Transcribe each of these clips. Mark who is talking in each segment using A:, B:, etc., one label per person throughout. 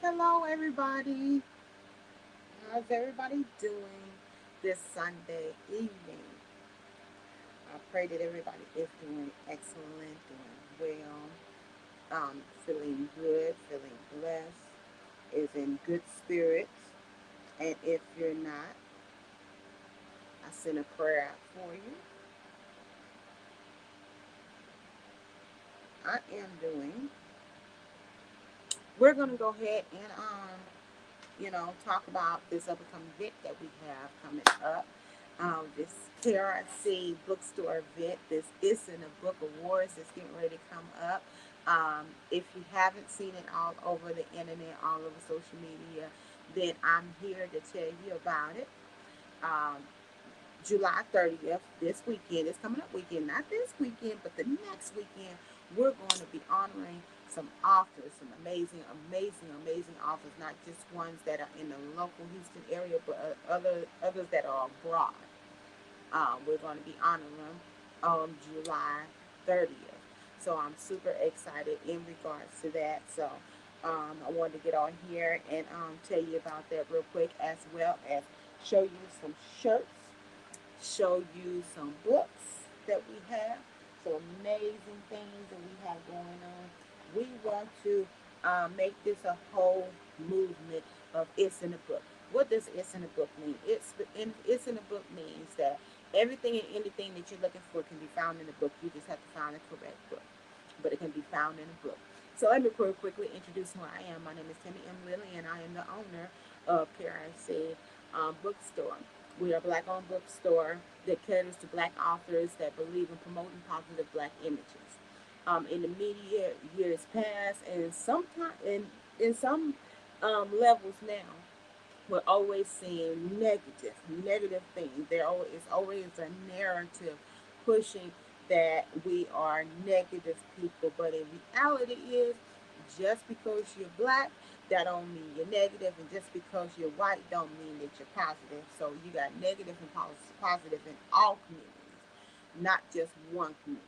A: Hello, everybody. How's everybody doing this Sunday evening? I pray that everybody is doing excellent, doing well, feeling good, feeling blessed, is in good spirits. And if you're not, I send a prayer out for you. I am doing. We're gonna go ahead and talk about this upcoming event that we have coming up. This KRC bookstore event. This is in the Book Awards that's getting ready to come up. If you haven't seen it all over the internet, all over social media, then I'm here to tell you about it. Um, July 30th, this weekend, it's coming up weekend, not this weekend, but the next weekend, we're going to be honoring some authors, some amazing, amazing, amazing authors, not just ones that are in the local Houston area, but others that are abroad. We're going to be honoring them on July 30th. So I'm super excited in regards to that. So I wanted to get on here and tell you about that real quick, as well as show you some shirts, show you some books that we have, some amazing things that we have going on. We want to make this a whole movement of it's in the book. What does it's in the book mean? It's in the book means that everything and anything that you're looking for can be found in the book. You just have to find the correct book, but it can be found in a book. So let me quickly introduce who I am. My name is Timmy M. Lilly, and I am the owner of KRC Bookstore. We are a black-owned bookstore that caters to black authors that believe in promoting positive black images. In the media years past, and sometimes in some levels now, we're always seeing negative things. There is always a narrative pushing that we are negative people, but in reality is just because you're black, that don't mean you're negative, and just because you're white don't mean that you're positive. So you got negative and positive in all communities, not just one community.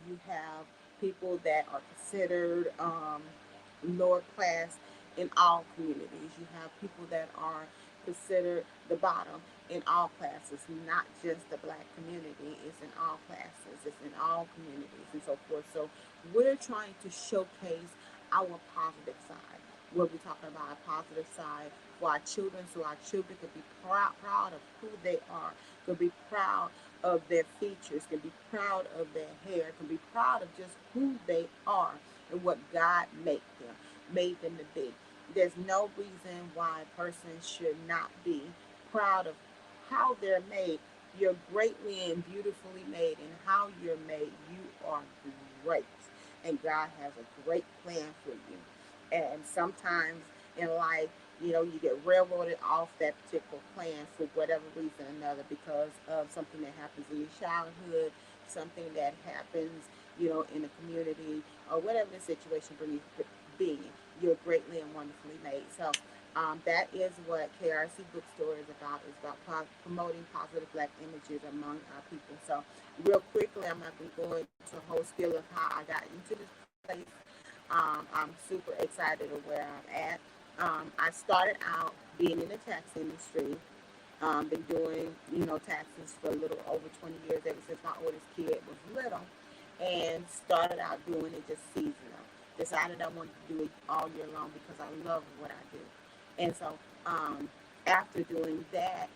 A: You have people that are considered lower class in all communities. You have people that are considered the bottom in all classes, not just the black community. It's in all classes, it's in all communities, and so forth. So we're trying to showcase our positive side. We'll be talking about a positive side for our children, so our children can be proud of who they are, can be proud of their features, can be proud of their hair, can be proud of just who they are and what God made them to be. There's no reason why a person should not be proud of how they're made. You're greatly and beautifully made, and how you're made, you are great. And God has a great plan for you. And sometimes in life, you get railroaded off that particular plan for whatever reason or another, because of something that happens in your childhood, something that happens, in the community, or whatever the situation be. You're greatly and wonderfully made. So that is what KRC Bookstore is about. It's about promoting positive black images among our people. So real quickly, I'm not going to go into a whole spiel of how I got into this place. I'm super excited of where I'm at. I started out being in the tax industry. Been doing, taxes for a little over 20 years, ever since my oldest kid was little, and started out doing it just seasonal. Decided I wanted to do it all year long because I love what I do. And so, after doing that,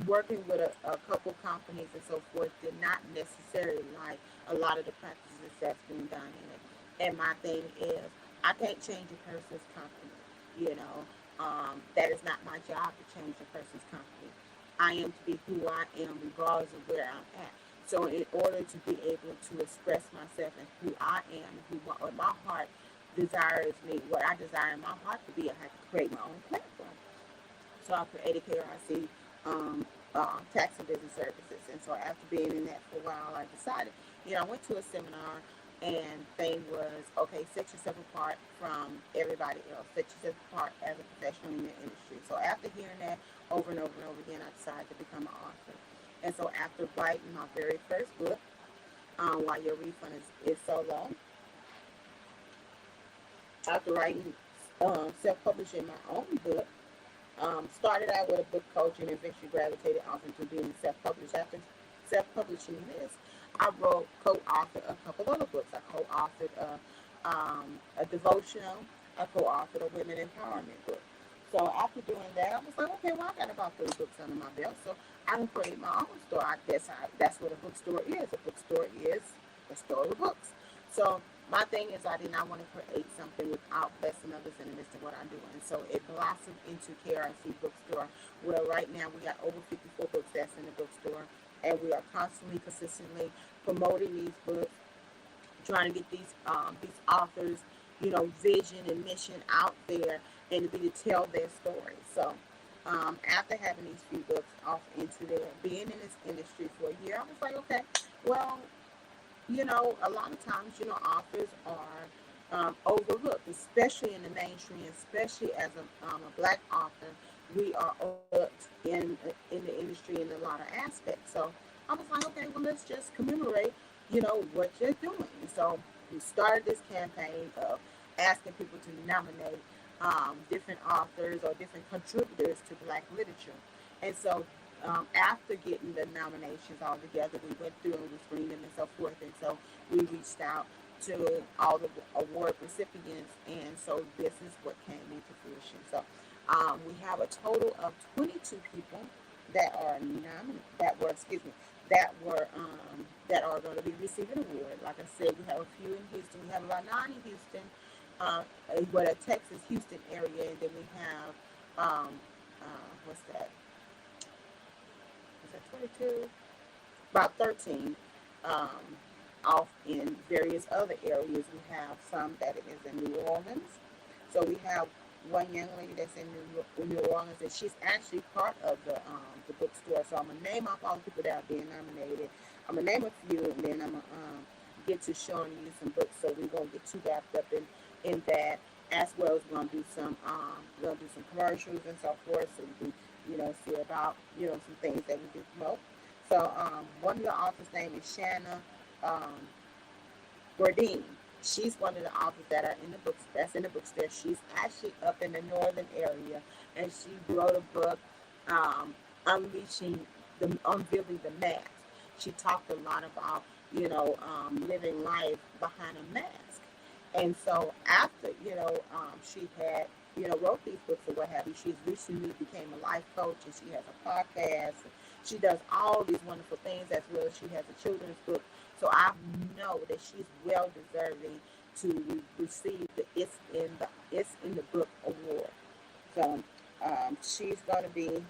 A: working with a couple companies and so forth, did not necessarily like a lot of the practices that's being done in it. And my thing is, I can't change a person's company. That is not my job to change a person's company. I am to be who I am, regardless of where I'm at. So, in order to be able to express myself and who I am, what my heart desires me, what I desire in my heart to be, I have to create my own platform. So I created KRC Tax and Business Services. And so after being in that for a while, I decided, I went to a seminar, and thing was, okay, set yourself apart from everybody else. Set yourself apart as a professional in the industry. So after hearing that over and over and over again, I decided to become an author. And so after writing my very first book, Why Your Refund is So Low, after writing self-publishing my own book. Started out with a book coach and eventually gravitated off into being self-published. After self-publishing this, I wrote, co-authored a couple other books. I co-authored a devotional. I co-authored a women empowerment book. So after doing that, I was like, okay, well, I got about 3 books under my belt, so I can create my own store. That's what a bookstore is. A bookstore is a store of books. So my thing is, I did not want to create something without blessing others in the midst of what I'm doing. So it blossomed into KRC Bookstore, where right now we got over 54 books that's in the bookstore, and we are constantly, consistently promoting these books, trying to get these authors, vision and mission out there, and to be to tell their story. So after having these few books off into there, being in this industry for a year, I was like, okay, well, a lot of times, authors are overlooked, especially in the mainstream, especially as a black author. We are overlooked in the industry in a lot of aspects. So I was like, okay, well, let's just commemorate, what you're doing. So we started this campaign of asking people to nominate different authors or different contributors to black literature. And so after getting the nominations all together, we went through and we screened them and so forth. And so we reached out to all the award recipients. And so this is what came into fruition. So we have a total of 22 people that are that are going to be receiving an award. Like I said, we have a few in Houston. We have about 9 in Houston, but a Texas, Houston area, and then we have what's that? Is that 22? About 13 um, off in various other areas. We have some that is in New Orleans. So we have one young lady that's in New Orleans, and she's actually part of the bookstore. So I'm gonna name off all the people that are being nominated. I'm gonna name a few, and then I'm gonna get to showing you some books. So we're gonna get too wrapped up in that, as well as we're gonna do some commercials and so forth. So you can see about some things that we can promote. So one of the authors' name is Shanna um, Gordine. She's one of the authors that are in the books. That's in the bookstore. She's actually up in the northern area, and she wrote a book, unleashing unveiling the mask. She talked a lot about living life behind a mask, and so after she had wrote these books or what have you, she's recently became a life coach, and she has a podcast. She does all these wonderful things, as well as she has a children's book. So I know that she's well deserving to receive the It's in the Book award. So she's going to be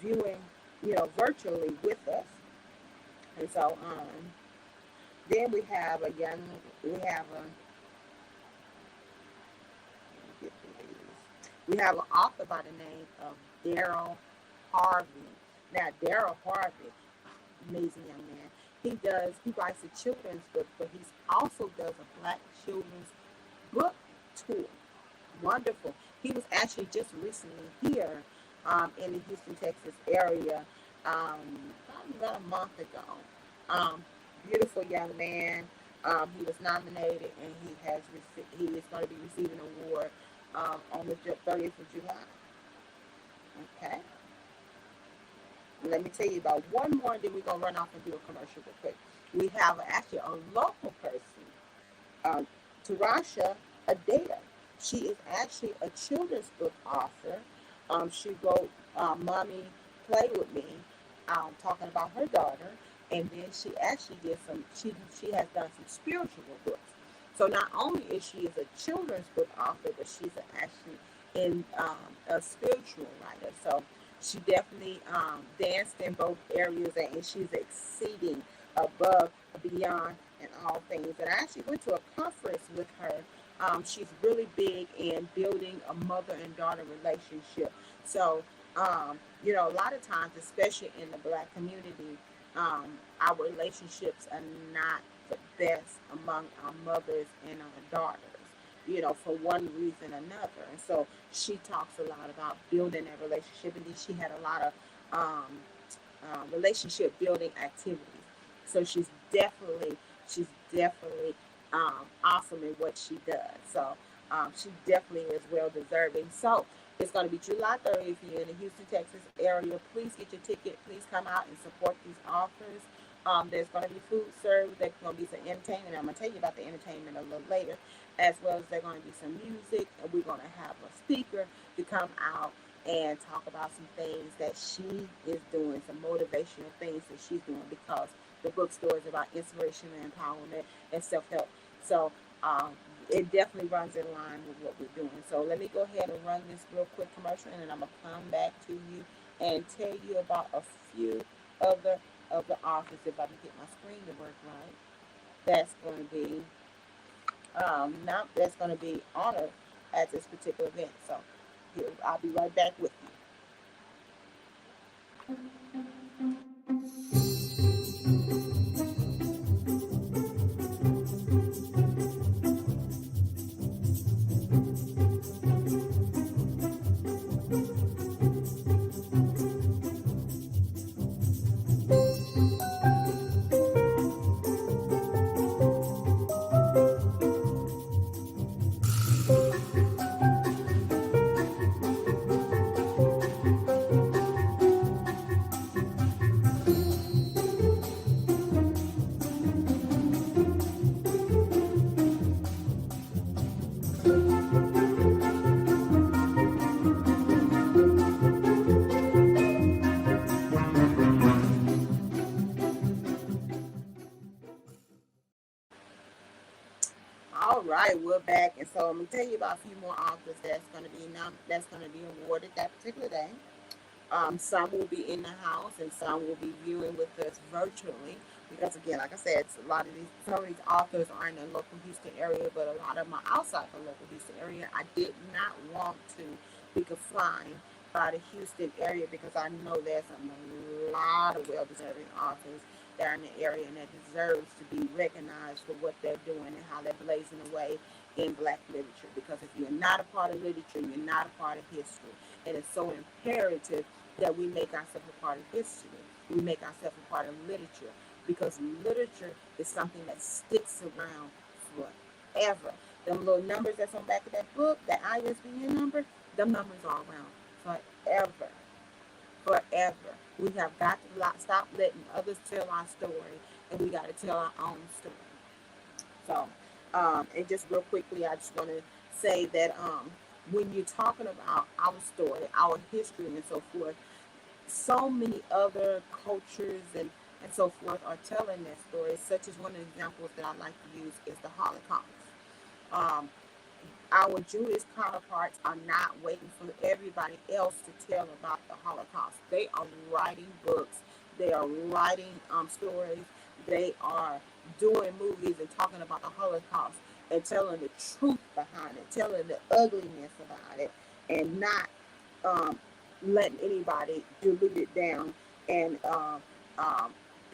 A: viewing, virtually with us. And so then we have an author by the name of Daryl Harvey. Now, Daryl Harvey, amazing young man. He writes a children's book, but he also does a black children's book tour. Wonderful. He was actually just recently here in the Houston, Texas area, probably about a month ago. Beautiful young man. He was nominated, and he is going to be receiving an award on the 30th of July. Okay. Let me tell you about one more, then we're going to run off and do a commercial real quick. We have actually a local person, Tarasha Adeda. She is actually a children's book author. She wrote Mommy Play With Me, talking about her daughter. And then she actually she has done some spiritual books. So not only is she a children's book author, but she's actually in a spiritual writer. So she definitely danced in both areas, and she's exceeding above, beyond, and all things. And I actually went to a conference with her. She's really big in building a mother and daughter relationship. So, a lot of times, especially in the black community, our relationships are not the best among our mothers and our daughters, for one reason or another. And so she talks a lot about building that relationship, and then she had a lot of relationship building activities. So she's definitely awesome in what she does. So She definitely is well deserving. So it's going to be July 30th. If you're in the Houston, Texas area, please get your ticket. Please come out and support these authors. There's going to be food served. There's going to be some entertainment. I'm going to tell you about the entertainment a little later, as well as there's going to be some music. And we're going to have a speaker to come out and talk about some things that she is doing, some motivational things that she's doing, because the bookstore is about inspiration and empowerment and self-help. So um, it definitely runs in line with what we're doing. So let me go ahead and run this real quick commercial, and then I'm gonna come back to you and tell you about a few other of the authors. If I can get my screen to work right, that's going to be now that's going to be honored at this particular event. So here, I'll be right back with you. All right, we're back, and so I'm gonna tell you about a few more authors that's gonna be awarded that particular day. Some will be in the house, and some will be viewing with us virtually. Because again, like I said, a lot of these some of these authors are in the local Houston area, but a lot of them are outside the local Houston area. I did not want to be confined by the Houston area, because I know there's a lot of well-deserving authors that are in the area and that deserves to be recognized for what they're doing and how they're blazing away in Black literature. Because if you're not a part of literature, you're not a part of history. And it's so imperative that we make ourselves a part of history. We make ourselves a part of literature, because literature is something that sticks around forever. Them little numbers that's on the back of that book, that ISBN number, them numbers are around forever. Forever. We have got to stop letting others tell our story, and we got to tell our own story. So, and just real quickly, I just want to say that when you're talking about our story, our history, and so forth, so many other cultures and so forth are telling their stories, such as one of the examples that I like to use is the Holocaust. Um, our Jewish counterparts are not waiting for everybody else to tell about the Holocaust. They are writing books, they are writing stories, they are doing movies and talking about the Holocaust and telling the truth behind it, telling the ugliness about it, and not um, letting anybody dilute it down and um,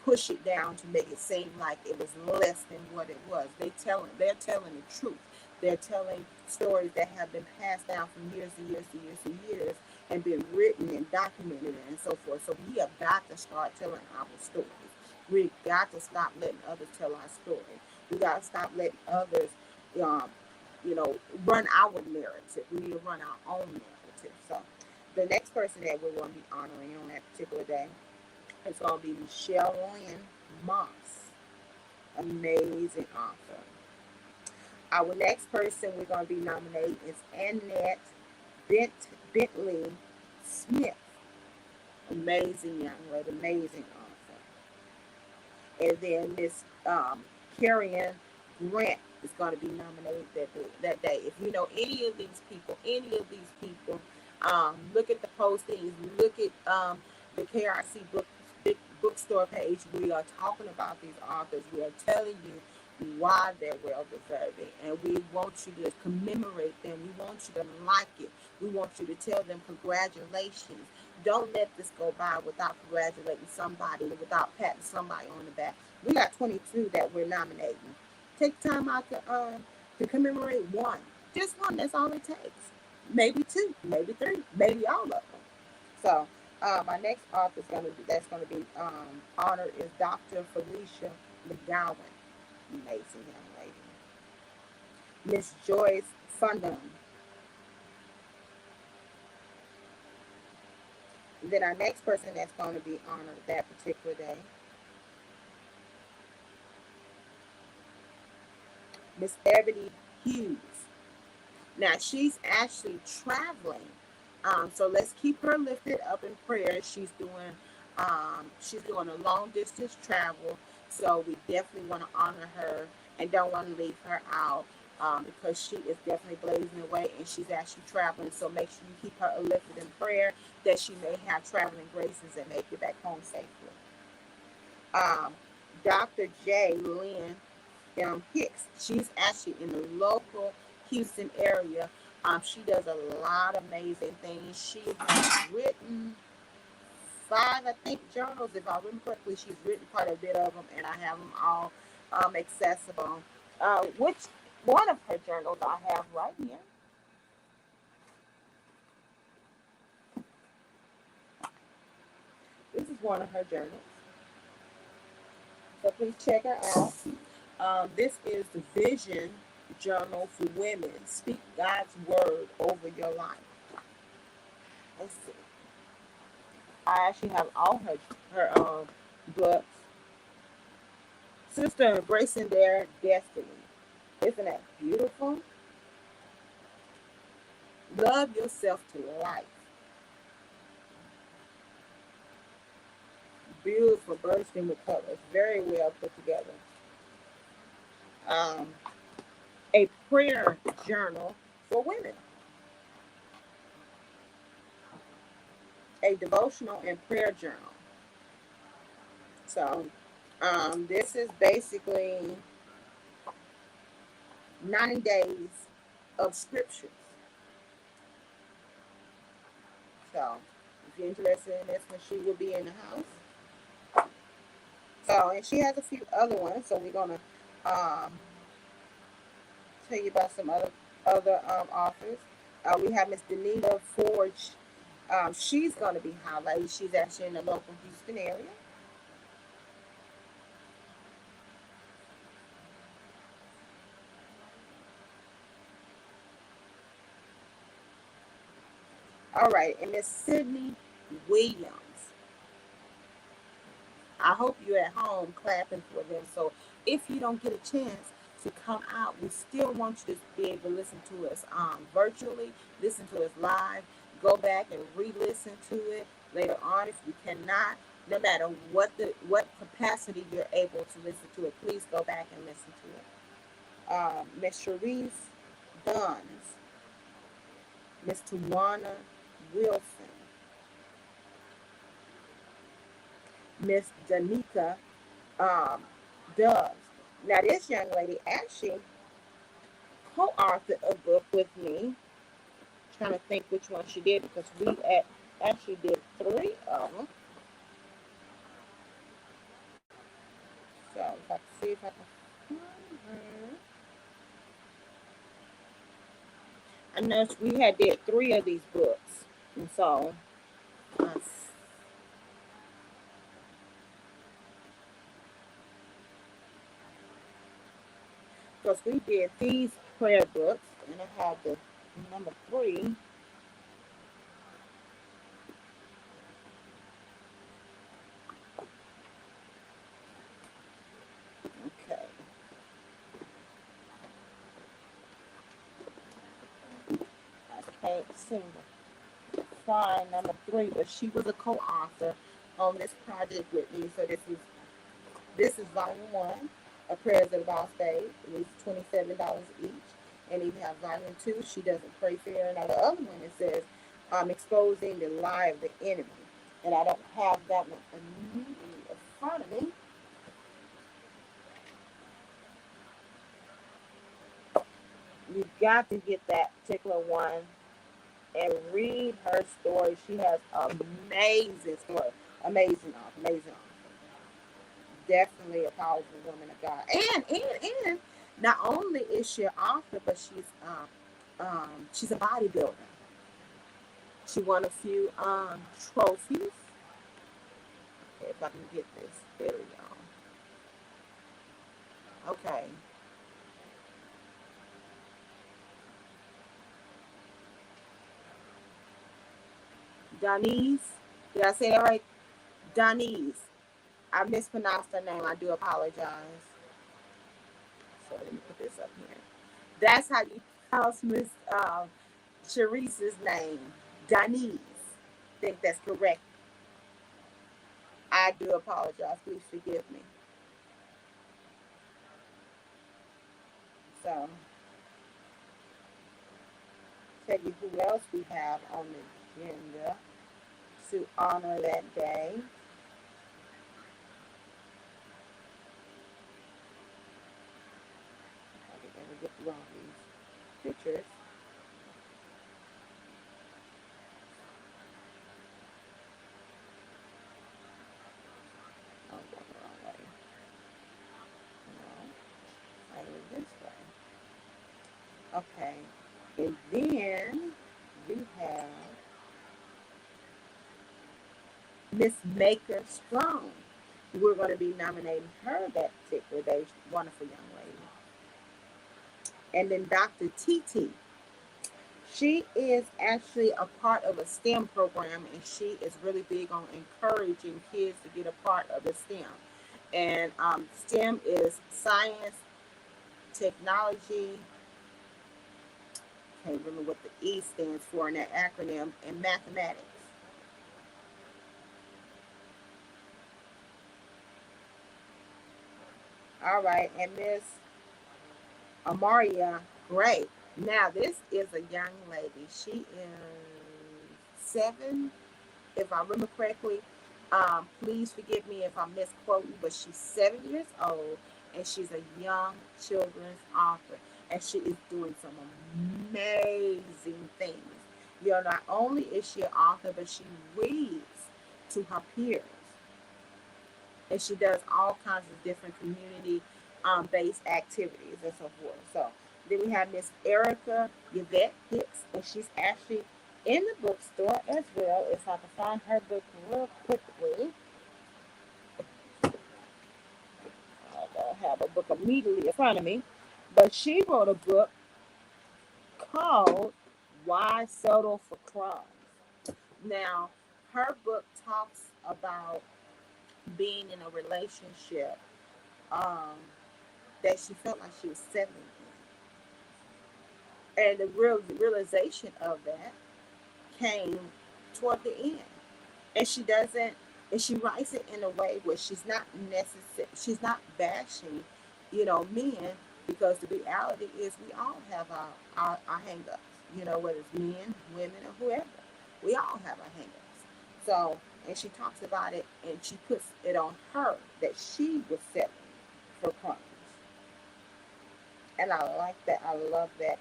A: push it down to make it seem like it was less than what it was. They're telling the truth. They're telling stories that have been passed down from years and years and years and years, and been written and documented and so forth. So we have got to start telling our stories. We got to stop letting others tell our story. We got to stop letting others, um, run our narrative. We need to run our own narrative. So the next person that we're going to be honoring on that particular day is going to be Michelle Lynn Moss, amazing author. Our next person we're going to be nominating is Annette Bentley Smith, amazing young lady, amazing author. And then Miss Carrion Grant is going to be nominated that day. If you know any of these people, look at the postings, look at the KRC bookstore page. We are talking about these authors. We are telling you why they're well deserving, and we want you to commemorate them. We want you to like it. We want you to tell them congratulations. Don't let this go by without congratulating somebody, without patting somebody on the back. We got 22 that we're nominating. Take time out to commemorate one. Just one. That's all it takes. Maybe two, maybe three, maybe all of them. So my next author that's gonna be honored is Dr. Felicia McGowan. Amazing young lady. Miss Joyce Fundum. Then our next person that's going to be honored that particular day, Miss Ebony Hughes. Now she's actually traveling, so let's keep her lifted up in prayer. She's doing a long distance travel, so we definitely want to honor her and don't want to leave her out, because she is definitely blazing away and she's actually traveling. So make sure you keep her lifted in prayer that she may have traveling graces and make it back home safely. Um, Dr. J. Lynn Hicks. She's actually in the local Houston area. She does a lot of amazing things. She has written five, I think, journals. If I remember correctly, she's written quite a bit of them, and I have them all accessible. Which one of her journals I have right here? This is one of her journals. So please check her out. This is the Vision Journal for Women. Speak God's Word over your life. Let's see. I actually have all her books. Sister Embracing Their Destiny. Isn't that beautiful? Love Yourself to Life. Beautiful, bursting with colors. Very well put together. Um, a prayer journal for women. A devotional and prayer journal. So this is basically 90 days of scriptures. So if you're interested in this one, she will be in the house. So, and she has a few other ones. So we're gonna tell you about some other authors. We have Miss Danita Forge. She's gonna be highlighted. She's actually in the local Houston area. All right, and Miss Sydney Williams. I hope you're at home clapping for them. So if you don't get a chance to come out, we still want you to be able to listen to us virtually, listen to us live, go back and re-listen to it later on if you cannot. No matter what capacity you're able to listen to it, please go back and listen to it. Miss Cherise Duns, Miss Tawana Wilson, Miss Danica um, Doves. Now, this young lady actually co-authored a book with me. Trying to think which one she did because we actually did three of them. So if I can see if I can find her. I know we had did three of these books, and so because we did these prayer books, and I had the number three. Okay. I can't seem to find number three, but she was a co-author on this project with me. So this is volume one of Prayers of the Boss Babe. It is $27 each. And even have volume two, She Doesn't Pray Fair. Now the other one it says exposing the lie of the enemy. And I don't have that one immediately in front of me. You've got to get that particular one and read her story. She has amazing story. Amazing. Definitely a powerful woman of God. And not only is she an author, but she's a bodybuilder. She won a few trophies. If I can get this, there we go. Okay. Denise. Did I say that right? Denise. I mispronounced her name. I do apologize. So let me put this up here. That's how you pronounce Miss Sharice's name. Denise. I think that's correct. I do apologize. Please forgive me. So, tell you who else we have on the agenda to honor that day. I can never get through all these pictures. I'm going the wrong way. No, I go this way. Okay. And then we have Miss Maker Strong. We're going to be nominating her that particular day. Wonderful young lady. And then Dr. TT. She is actually a part of a STEM program, and she is really big on encouraging kids to get a part of the STEM. And STEM is science, technology, can't remember what the E stands for in that acronym, and mathematics. All right, and Miss Amaria Gray. Now, this is a young lady. She is 7, if I remember correctly. Please forgive me if I'm misquoting, but she's 7 years old and she's a young children's author, and she is doing some amazing things. You know, not only is she an author, but she reads to her peers, and she does all kinds of different community based activities and so forth. So then we have Miss Erica Yvette Hicks, and she's actually in the bookstore as well. If I can find her book real quickly, I don't have a book immediately in front of me, but she wrote a book called Why Settle for Crumbs. Now, her book talks about being in a relationship um, that she felt like she was settling in. And the realization of that came toward the end. And she doesn't, and she writes it in a way where she's not bashing, men, because the reality is we all have our hang-ups, whether it's men, women, or whoever. We all have our hang-ups. So, and she talks about it, and she puts it on her that she was settling for crumbs. And I like that. I love that.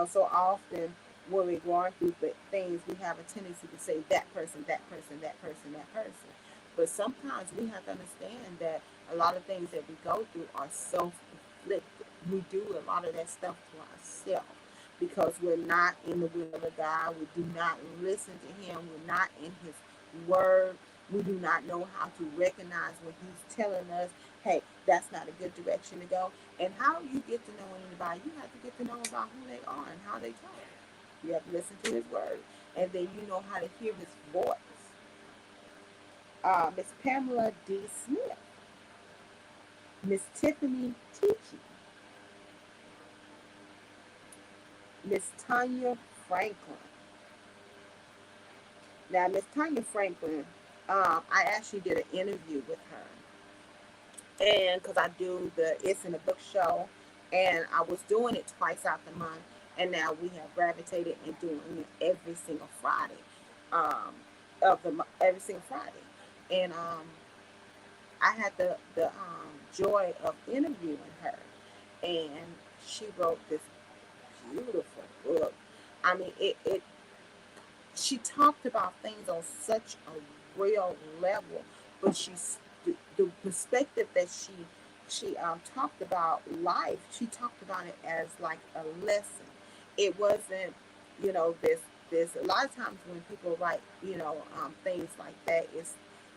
A: So often when we're going through things, we have a tendency to say that person, that person, that person, that person. But sometimes we have to understand that a lot of things that we go through are self inflicted. We do a lot of that stuff to ourselves because we're not in the will of God. We do not listen to Him. We're not in His Word. We do not know how to recognize when He's telling us, hey, that's not a good direction to go. And how you get to know anybody, you have to get to know about who they are and how they talk. You have to listen to His Word. And then you know how to hear His voice. Miss Pamela D. Smith, Miss Tiffany Teachy, Miss Tanya Franklin. Now, Miss Tanya Franklin, I actually did an interview with her, and because I do the It's in a Book show, and I was doing it twice out the month, and now we have gravitated and doing it every single Friday, um, every single Friday, and I had the joy of interviewing her, and she wrote this beautiful book. I mean, it she talked about things on such a real level, but the perspective that she talked about life. She talked about it as like a lesson. It wasn't, this a lot of times when people write, things like that,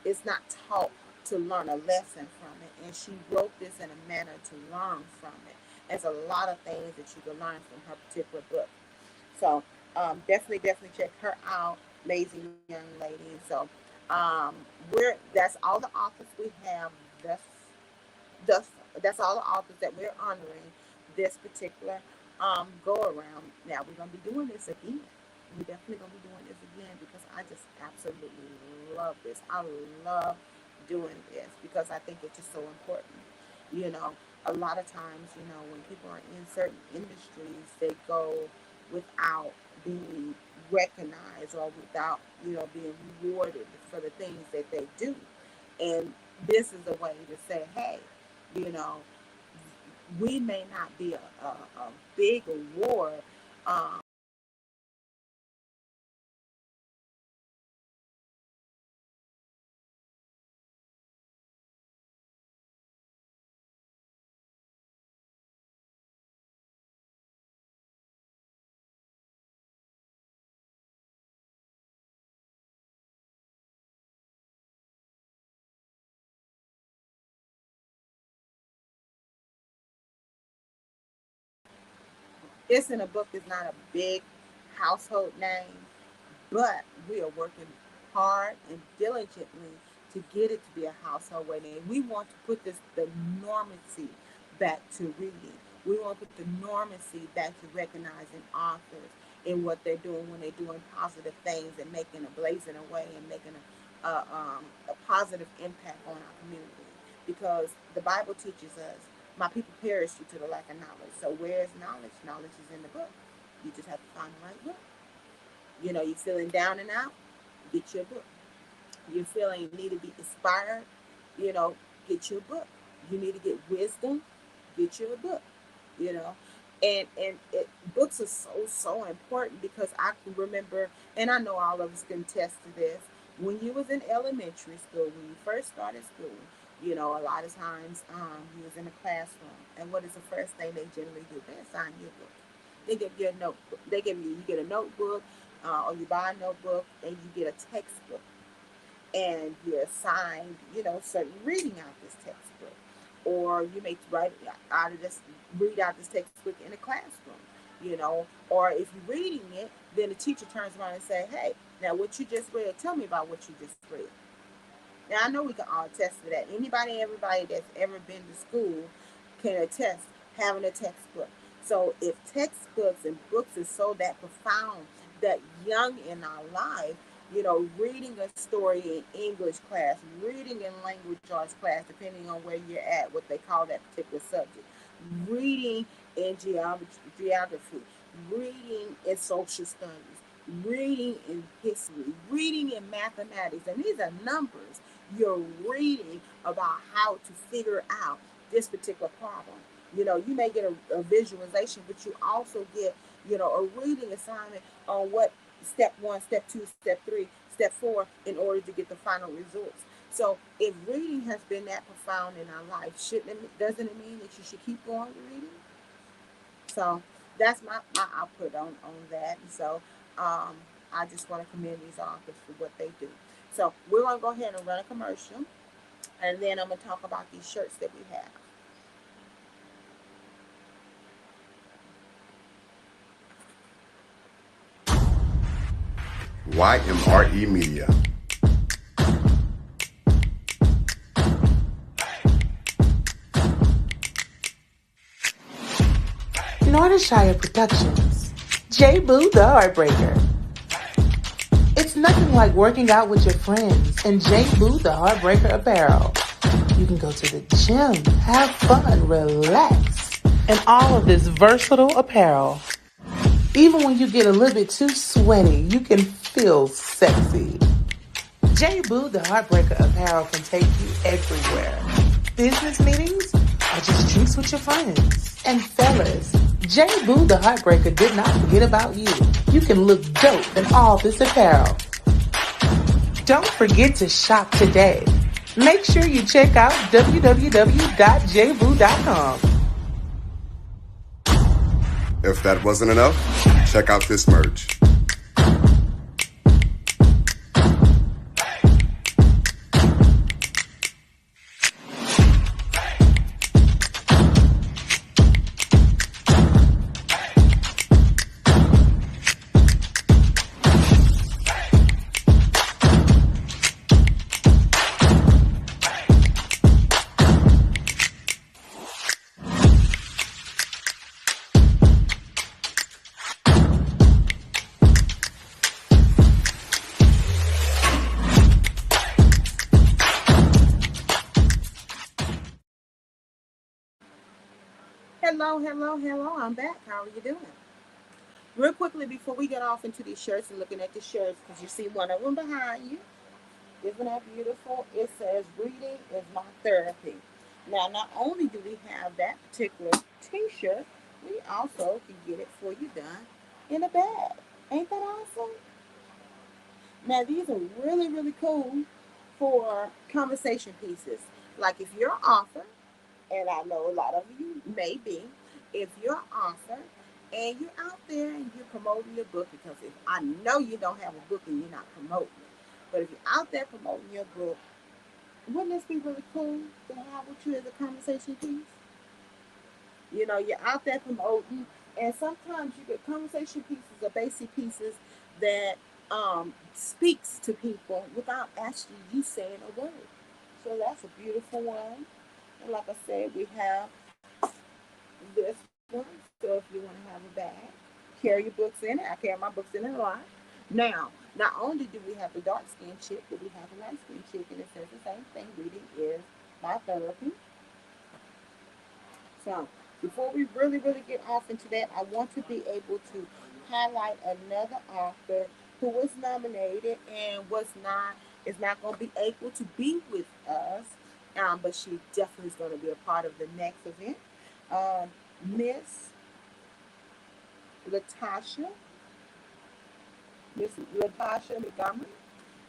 A: it's not taught to learn a lesson from it. And she wrote this in a manner to learn from it. There's a lot of things that you can learn from her particular book. So definitely check her out. amazing young lady. So we're that's all the authors we have. That's that's that's all the authors that we're honoring this particular go around. Now we're gonna be doing this again. We're definitely gonna be doing this again because I just absolutely love this. I love doing this because I think it's just so important. You know, a lot of times, when people are in certain industries, they go without being recognized or without, being rewarded for the things that they do. And this is a way to say, hey, you know, we may not be a big award. Um, it's in a book is not a big household name, but we are working hard and diligently to get it to be a household name. We want to put the normacy back to reading. We want to put the normacy back to recognizing authors and what they're doing when they're doing positive things and making a blazing away and making a positive impact on our community. Because the Bible teaches us, my people perish due to the lack of knowledge. So where is knowledge? Knowledge is in the book. You just have to find the right book. You're feeling down and out, get your book. You're feeling you need to be inspired, you know, get your book. You need to get wisdom, get your book, you know. Books are so important because I can remember, and I know all of us can attest to this. When you was in elementary school, when you first started school, a lot of times you was in a classroom, and what is the first thing they generally do? They assign you a book. They give you a notebook. You get a notebook, or you buy a notebook, and you get a textbook, and you're assigned, certain reading out this textbook, or you may write out of this, read out this textbook in a classroom, or if you're reading it, then the teacher turns around and say, hey, now what you just read, tell me about what you just read. Now I know we can all attest to that. Anybody, everybody that's ever been to school can attest having a textbook. So if textbooks and books is so that profound, that young in our life, reading a story in English class, reading in language arts class, depending on where you're at, what they call that particular subject, reading in geography, reading in social studies, reading in history, reading in mathematics, and these are numbers. You're reading about how to figure out this particular problem. You may get a visualization, but you also get, a reading assignment on what step one, step two, step three, step four, in order to get the final results. So if reading has been that profound in our life, doesn't it mean that you should keep going reading? So that's my output on that. So I just want to commend these authors for what they do. So we're going to go ahead and run a commercial, and then I'm going to talk about these shirts that we have.
B: YMRE Media.
C: Nordershire Productions. J. Boo the Heartbreaker. It's nothing like working out with your friends in J. Boo the Heartbreaker apparel. You can go to the gym, have fun, relax, and all of this versatile apparel. Even when you get a little bit too sweaty, you can feel sexy. J. Boo the Heartbreaker apparel can take you everywhere. Business meetings or just drinks with your friends. And fellas, J. Boo the Heartbreaker did not forget about you. You can look dope in all this apparel. Don't forget to shop today. Make sure you check out www.jboo.com.
B: If that wasn't enough, check out this merch.
A: Hello, hello, hello. I'm back. How are you doing? Real quickly before we get off into these shirts and looking at the shirts, because you see one of them behind you. Isn't that beautiful? It says reading is my therapy. Now, not only do we have that particular t-shirt, we also can get it for you done in a bag. Ain't that awesome? Now, these are really, really cool for conversation pieces. Like if you're an author, and I know a lot of you may be, if you're an author and you're out there and you're promoting your book, because if I know you don't have a book and you're not promoting it, but if you're out there promoting your book, wouldn't this be really cool to have with you as a conversation piece? You know, you're out there promoting, and sometimes you get conversation pieces or basic pieces that speaks to people without actually you saying a word. So that's a beautiful one. And like I said, we have this one. So if you want to have a bag, carry your books in it. I carry my books in it a lot. Now, not only do we have the dark skin chick, but we have the light skin chick, and it says the same thing. Reading is my therapy. So before we really, really get off into that, I want to be able to highlight another author who was nominated and is not going to be able to be with us, but she definitely is going to be a part of the next event. Miss Latasha, Miss Latasha Montgomery.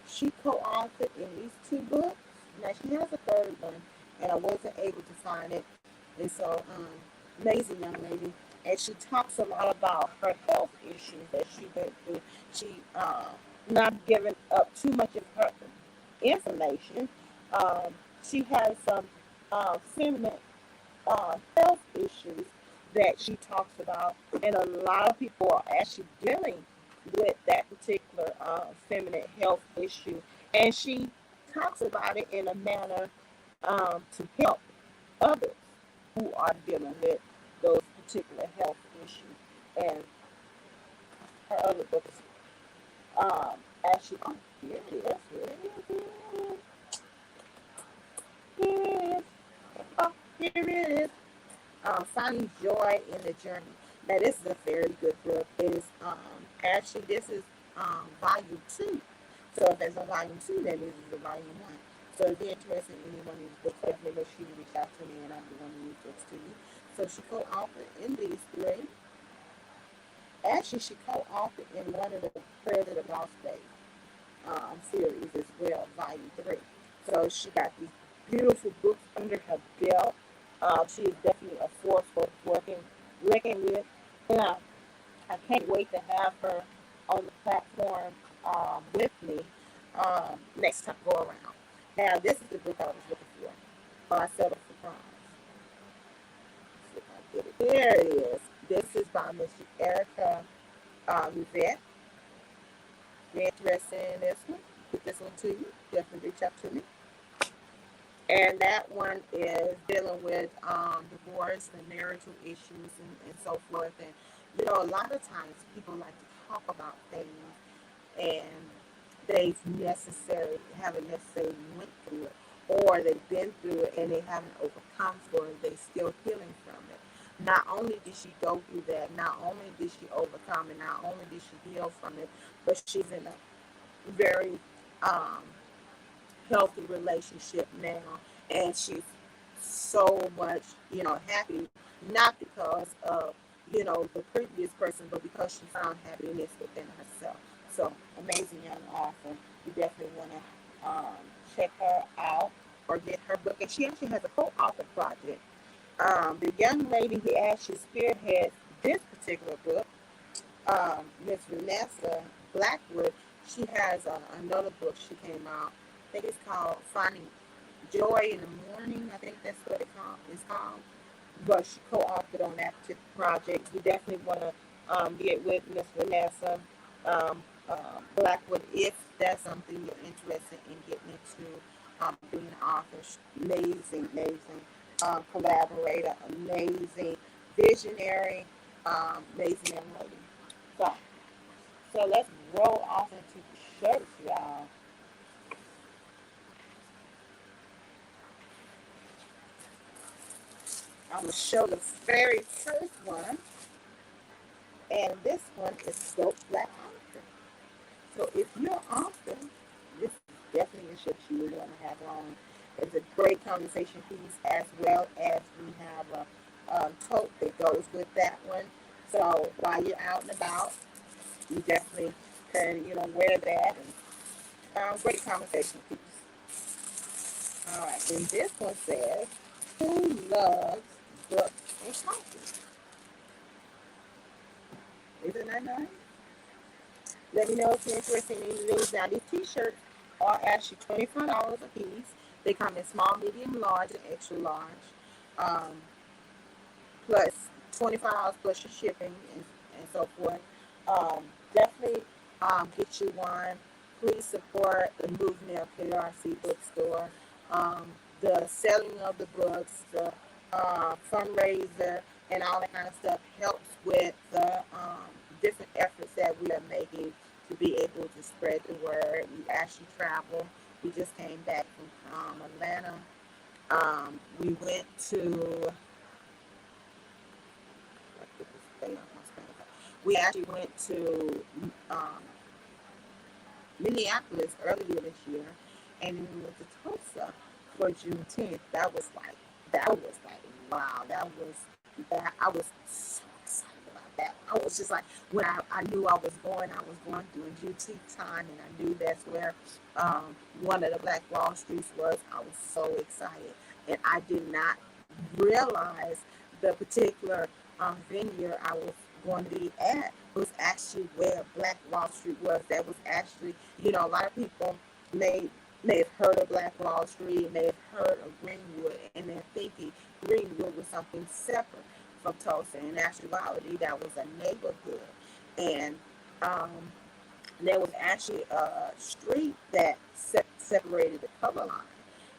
A: She co-authored at least two books. Now she has a third one, and I wasn't able to find it. And so, amazing young lady. And she talks a lot about her health issues that she went through. She not giving up too much of her information. Um, she has some feminine health issues that she talks about, and a lot of people are actually dealing with that particular feminine health issue, and she talks about it in a manner to help others who are dealing with those particular health issues. And her other books, actually, oh, here it is, here it is, here it is, here it is, oh, here it is. Finding joy in the journey. Now, this is a very good book. It is actually this is volume two. So if there's a volume two, then this is a volume one. So if you're interested in any one of these books, definitely make sure you reach out to me and I'll be one of these books to you. So she co-authored in these three. Actually, she co-authored in one of the Prayers of the Lost Faith series as well, volume three. So she got these beautiful books under her belt. She is definitely a force for working with. And I can't wait to have her on the platform with me next time go around. Now, this is the book I was looking for. I settled for Promise. See if I get it. There it is. This is by Miss Erica Yvette. If you're interested in this one, get this one to you. Definitely reach out to me. And that one is dealing with divorce and marital issues and so forth. And, you know, a lot of times people like to talk about things and haven't necessarily went through it, or they've been through it and they haven't overcome for it. They're still healing from it. Not only did she go through that, not only did she overcome it, not only did she heal from it, but she's in a very healthy relationship now, and she's so much, you know, happy, not because of, you know, the previous person, but because she found happiness within herself. So amazing young author. You definitely want to check her out or get her book. And she actually has a co-author project. The young lady who actually spearheads this particular book, Miss Vanessa Blackwood, she has another book she came out. I think it's called Finding Joy in the Morning. I think that's what it's called. But she co-authored on that particular project. You definitely want to get with Miss Vanessa Blackwood if that's something you're interested in getting into. Being an author, amazing, collaborator, amazing visionary, amazing young lady. So let's roll off into the shirts, y'all. I'm gonna show the very first one, and this one is Scope Black Author. So if you're an author, this is definitely a shirt you would want to have on. It's a great conversation piece, as well as we have a tote that goes with that one. So while you're out and about, you definitely can, wear that. And great conversation piece. All right, and this one says, "Who loves books and coffee?" Isn't that nice? Let me know if you're interested in any of these. Now, these t-shirts are actually $25 a piece. They come in small, medium, large, and extra large. Um, plus $25 plus your shipping and so forth. Definitely get you one. Please support the Movement KRC bookstore. The selling of the books, the fundraiser, and all that kind of stuff helps with the different efforts that we are making to be able to spread the word. We actually travel. We just came back from Atlanta. We went to we actually went to um, Minneapolis earlier this year, and then we went to Tulsa for Juneteenth. That was like wow. That I was so excited about that. I was just like, when I knew I was going during Juneteenth time, and I knew that's where one of the Black Wall Streets was. I was so excited, and I did not realize the particular venue I was going to be at was actually where Black Wall Street was. That was actually, a lot of people may have heard of Black Wall Street, may have heard of Greenwood, and they're thinking Greenwood was something separate from Tulsa. In actuality, that was a neighborhood, and there was actually a street that separated the color line,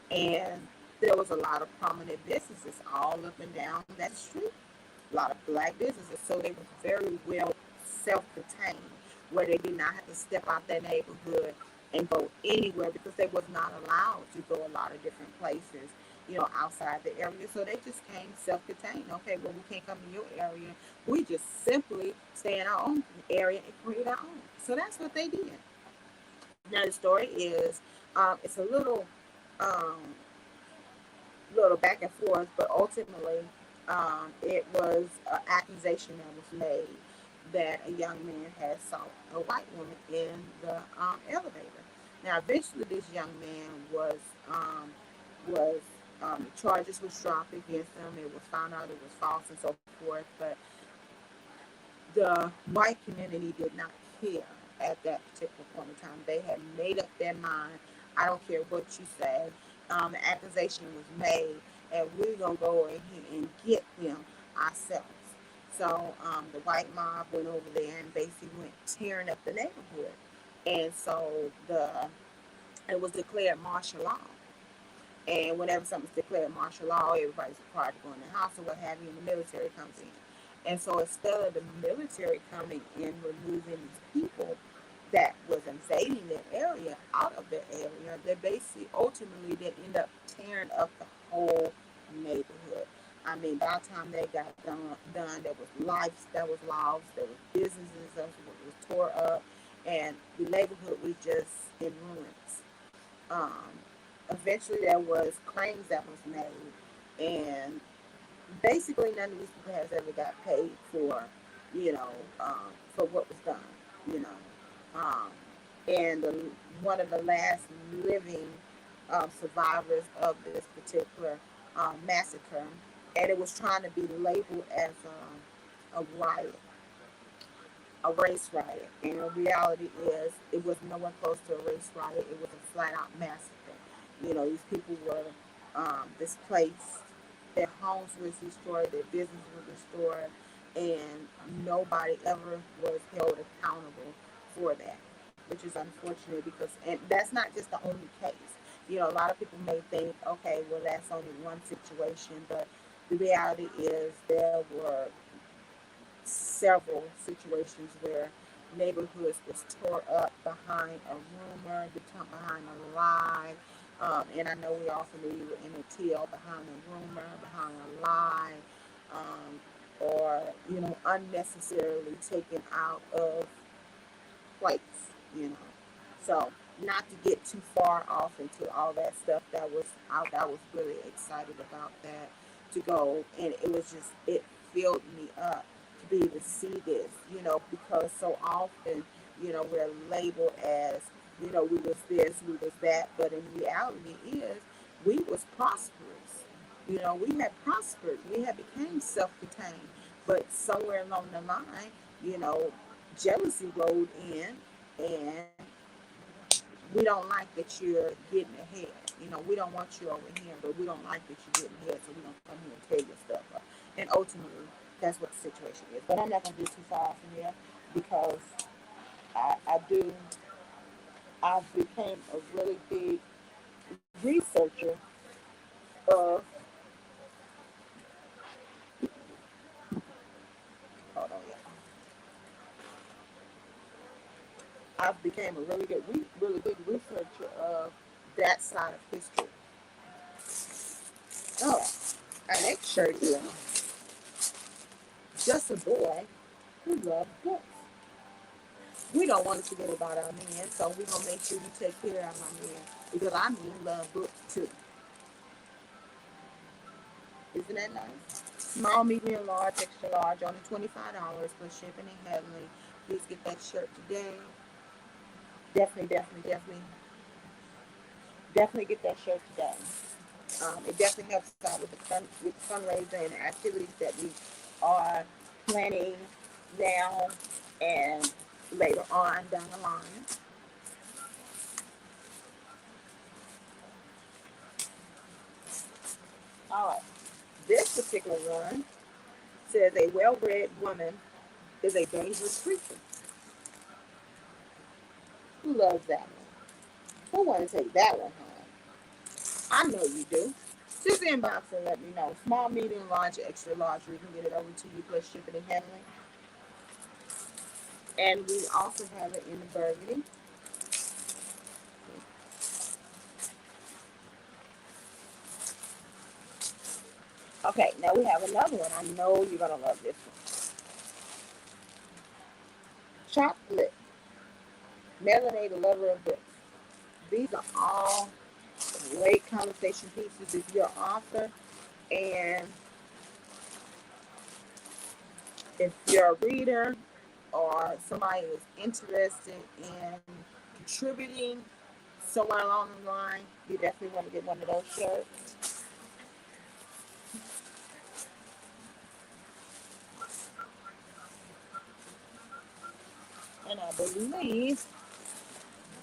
A: and there was a lot of prominent businesses all up and down that street. A lot of black businesses, so they were very well self-contained, where they did not have to step out their neighborhood and go anywhere because they was not allowed to go a lot of different places, outside the area. So they just came self-contained. Okay, well, we can't come to your area. We just simply stay in our own area and create our own. So that's what they did. Now the story is, it's a little back and forth, but ultimately, it was an accusation that was made that a young man had assaulted a white woman in the elevator. Now, eventually, this young man was charges was dropped against him. It was found out it was false and so forth. But the white community did not care at that particular point in time. They had made up their mind. I don't care what you say. The accusation was made, and we're gonna go in here and get them ourselves. So the white mob went over there and basically went tearing up the neighborhood, and so it was declared martial law. And whenever something's declared martial law, everybody's required to go in the house or what have you, and the military comes in. And so instead of the military coming in, removing these people that was invading their area out of their area, they basically ultimately they end up tearing up the whole neighborhood. I mean, by the time they got done, there was lives that was lost, there was businesses that was tore up, and the neighborhood was just in ruins. Eventually, there was claims that was made, and basically none of these people has ever got paid for, for what was done, you know. And one of the last living survivors of this particular massacre, and it was trying to be labeled as a riot, a race riot. And the reality is, it was nowhere close to a race riot. It was a flat out massacre. These people were displaced, their homes were destroyed, their business was destroyed, and nobody ever was held accountable for that, which is unfortunate because, and that's not just the only case. A lot of people may think, okay, well, that's only one situation, but the reality is there were several situations where neighborhoods was tore up behind a rumor, behind a lie, And I know we also knew you were in a tale behind a rumor, behind a lie, or unnecessarily taken out of place. You know, so not to get too far off into all that stuff. I was really excited about that to go, and it filled me up to be able to see this. Because so often we're labeled as we was this, we was that, but in reality is we was prosperous. We had prospered, we had became self-contained, but somewhere along the line, you know, jealousy rolled in, and we don't like that you're getting ahead. We don't want you over here, but we don't like that you're getting ahead, so we don't come here and tear your stuff up. And ultimately, that's what the situation is. But I'm not going to get too far from here because I became a really big researcher of, hold on, yeah. I became a really big researcher of that side of history. Oh, our next shirt is just a boy who loves books. We don't want to forget about our men, so we're gonna make sure we take care of our men because our men love books too. Isn't that nice? Small, medium, large, extra large, only $25 plus shipping and handling. Please get that shirt today. Definitely, definitely, definitely, definitely get that shirt today. It definitely helps out with the fundraiser and the activities that we are planning now and later on down the line. All right. This particular one says a well-bred woman is a dangerous creature. Who loves that one? Who want to take that one home? I know you do. Just inbox and let me know. Small, medium, large, extra large. We can get it over to you plus shipping and handling. And we also have it in the burgundy. Okay, now we have another one. I know you're gonna love this one. Chocolate. Melanated lover of books. These are all great conversation pieces if you're an author and if you're a reader or somebody is interested in contributing somewhere along the line, you definitely want to get one of those shirts. And I believe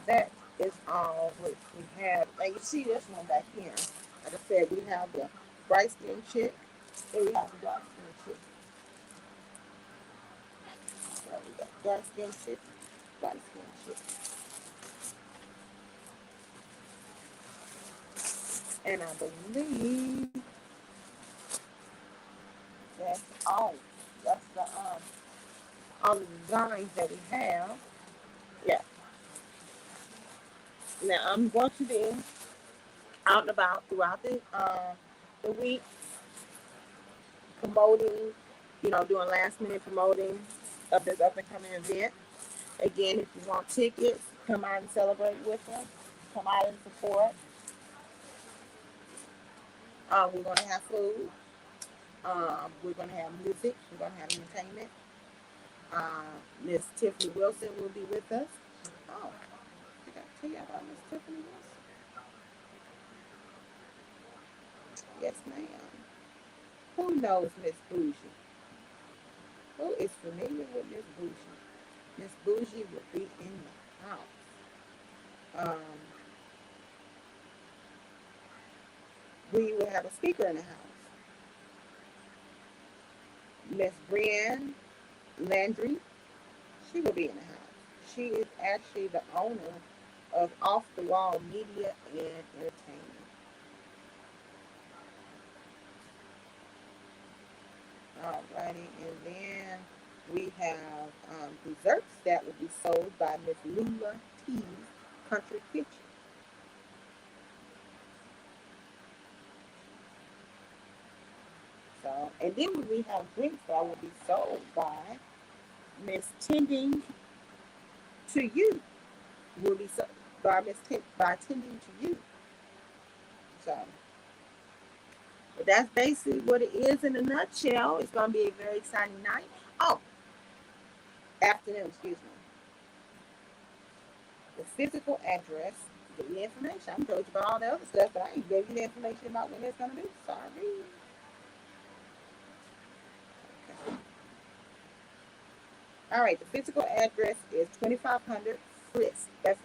A: that is all what we have. Now you see this one back here. Like I said, we have the bright skin chick and we have the dark skin chick. So we got dark skin chick, light skin chick. And I believe that's all. That's the all the designs that we have. Yeah. Now I'm going to be out and about throughout the week promoting, doing last minute promoting of this up and coming event. Again, if you want tickets, come out and celebrate with us. Come out and support. We're going to have food. We're going to have music. We're going to have entertainment. Miss Tiffany Wilson will be with us. Oh, I got to tell you about Miss Tiffany Wilson. Yes, ma'am. Who knows Miss Bougie? Who is familiar with Miss Bougie? Miss Bougie will be in the house. We will have a speaker in the house. Miss Brienne Landry, she will be in the house. She is actually the owner of Off the Wall Media and Entertainment. Alrighty, and then we have desserts that will be sold by Miss Lula T's Country Kitchen. And then we have drinks that will be sold by Miss Tending to You. Will be sold by by Tending to You. So, but that's basically what it is in a nutshell. It's going to be a very exciting night. Oh, afternoon, excuse me. The physical address, give you the information. I told you about all the other stuff, but I ain't gave you the information about when it's going to be. Sorry. Okay. All right, the physical address is 2500 Frisk, Frick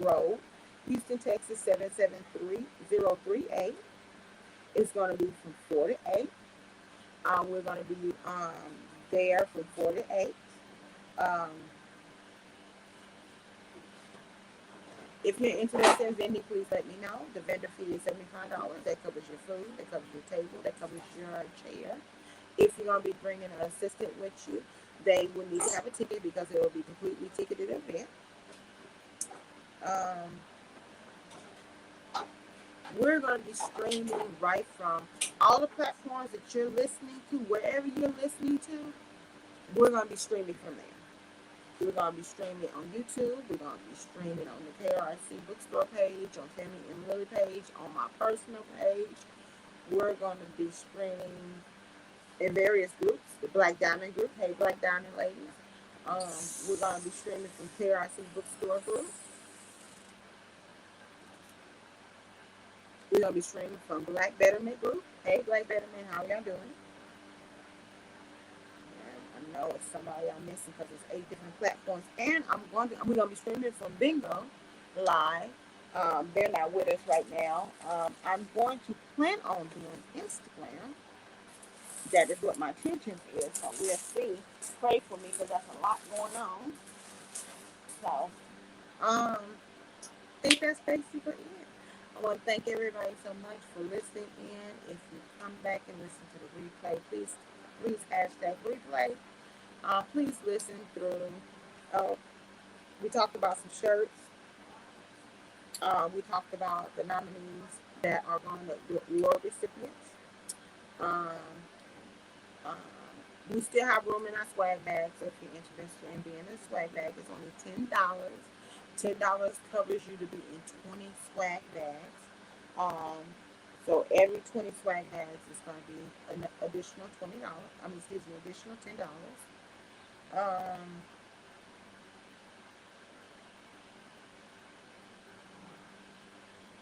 A: Road, Houston, Texas 77338. It's going to be from 4 to 8. We're going to be there from 4 to 8. If you're interested in vending, please let me know. The vendor fee is $75. That covers your food, that covers your table, that covers your chair. If you're going to be bringing an assistant with you, they will need to have a ticket because it will be a completely ticketed event. We're going to be streaming right from all the platforms that you're listening to, wherever you're listening to, we're going to be streaming from there. We're going to be streaming on YouTube. We're going to be streaming on the KRC Bookstore page, on Tammy and Lily page, on my personal page. We're going to be streaming in various groups. The Black Diamond group, hey Black Diamond ladies. We're going to be streaming from KRC Bookstore group. We're going to be streaming from Black Betterment group. Hey Black Betterment, how y'all doing? I know it's somebody I'm missing because it's 8 different platforms. And we're going to be streaming from Bingo Live. They're not with us right now. I'm going to plan on doing Instagram. That is what my intention is. So we'll see. Pray for me because that's a lot going on. So, I think that's basically it. I want to thank everybody so much for listening in. If you come back and listen to the replay, please hashtag replay. Please listen through. We talked about some shirts. We talked about the nominees that are going to be award recipients. We still have room in our swag bags. So if you're interested in being a swag bag, it's only $10. $10 covers you to be in 20 swag bags. So every 20 swag bags is going to be an additional $20. Additional $10.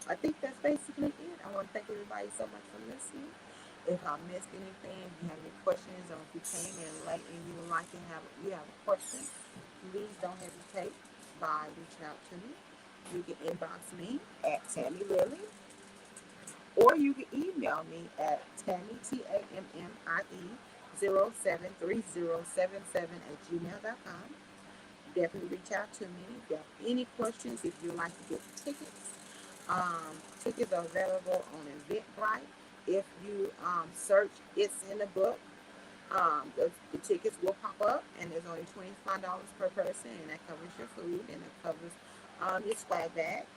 A: I think that's basically it. I want to thank everybody so much for listening. If I missed anything, if you have any questions, or if you came in late and you would like to have a question, please don't hesitate by reaching out to me. You can inbox me at Tammy Lily, or you can email me at Tammy TAMMIE073077@gmail.com. Definitely reach out to me if you have any questions. If you'd like to get tickets, tickets are available on Eventbrite. If you search "It's in the Book," the tickets will pop up, and there's only $25 per person, and that covers your food and it covers your swag bag.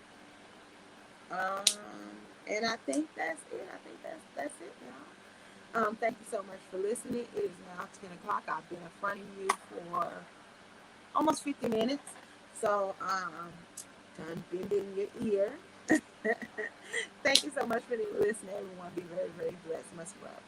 A: And I think that's it. That's it, y'all. Thank you so much for listening. It is now 10 o'clock. I've been in front of you for almost 50 minutes. So, done bending your ear. Thank you so much for listening, everyone. Be very, very blessed. Much love.